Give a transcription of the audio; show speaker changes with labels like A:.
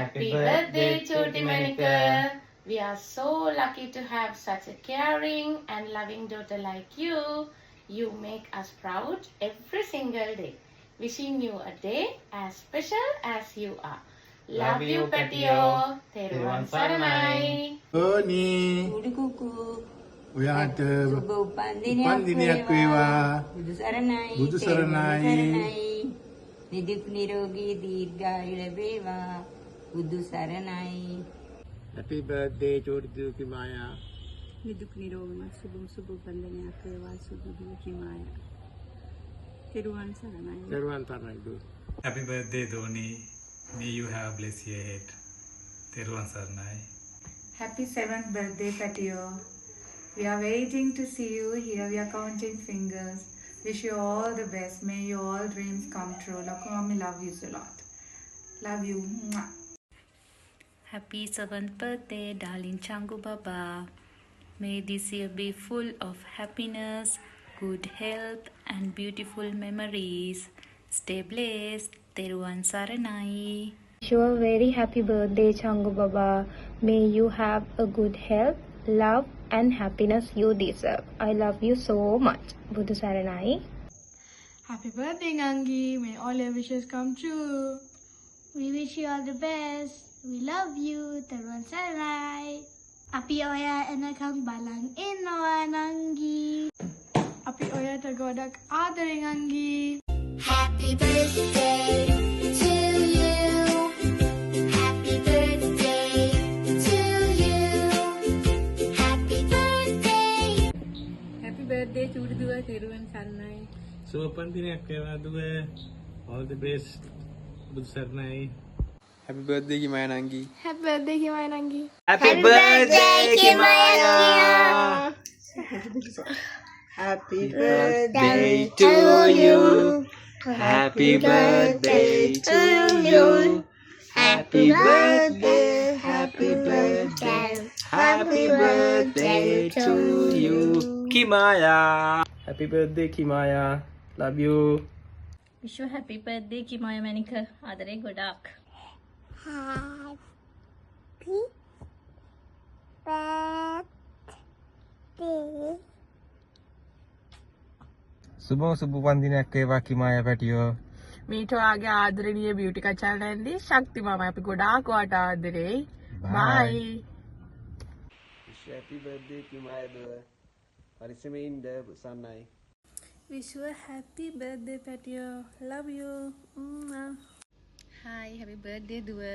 A: Happy birthday, Choti Manika. We are so lucky to have such a caring and loving daughter like you. You make us proud every single day. Wishing you a day as special as you are. Love you, Patio. Teruwan Saranai.
B: Tony,
C: Kudu kuku.
B: ඔයාට
C: සුබ උපන්දිනයක්
B: උපන්දිනයක් වේවා.
C: බුදු සරණයි.
B: බුදු සරණයි.
C: සරණයි. නිදුක් නිරෝගී දීර්ඝායු ලැබේවා. බුදු සරණයි.
B: Happy birthday චෝටි කිමායා.
D: නිදුක් නිරෝගීමත් සුබ උපන්දිනයක් වේවා සුදු කිමායා. තෙරුවන් සරණයි.
B: දරුවන් තරණයි දු.
E: Happy birthday, Dhoni. May you have a blessed year ahead. Teruwan Saranai.
F: Happy 7th birthday, Patio. We are waiting to see you here. We are counting fingers. Wish you all the best. May your all dreams come true. Loco Mommy love you a lot. Love you. Mwah.
G: Happy 7th birthday, darling Changu Baba. May this year be full of happiness, good health, and beautiful memories. Stay blessed. Teruwan Saranai.
H: Wish you a very happy birthday, Changu Baba. May you have a good health, love, and happiness you deserve. I love you so much. Budu Saranai.
I: Happy birthday, Gangi. May all your wishes come true.
J: We wish you all the best. We love you. Teruwan Saranai. Api oya enakang balang inoa Nangi.
I: Api oya tagodak adare Gangi.
J: Happy birthday to you. Happy birthday to you. Happy birthday.
D: Happy birthday චූටි දුව තෙරුවන් සරණයි.
B: සුබ උපන්දිනයක් වේවා දුව. All the best. බුදු සරණයි.
K: Happy birthday කිමායා නංගි.
I: Happy birthday Kimaya Nangi.
K: Happy birthday කිමායා.
C: Happy
K: Birthday to you. Happy birthday to you. Happy birthday, happy birthday, happy birthday to you. Kimaya. Happy birthday Kimaya. Love you.
G: Wish you happy birthday, Kimaya Manika. Adare godak.
J: Happy birthday.
K: සුබ උපන්දිනයක් වේවා කිමායා පැටියෝ.
F: මීට ඔයාගේ ආදරණීය beauty කචල් නැන්දි ශක්ති මාමා අපි ගොඩාක් ඔයාට ආදරෙයි. Bye.
K: Happy birthday කිමායා දුව. පරිස්සමෙන් ඉන්න සන්නයි.
I: Wish you a happy birthday, Patio. Love you.
G: Hi, happy birthday, Dua.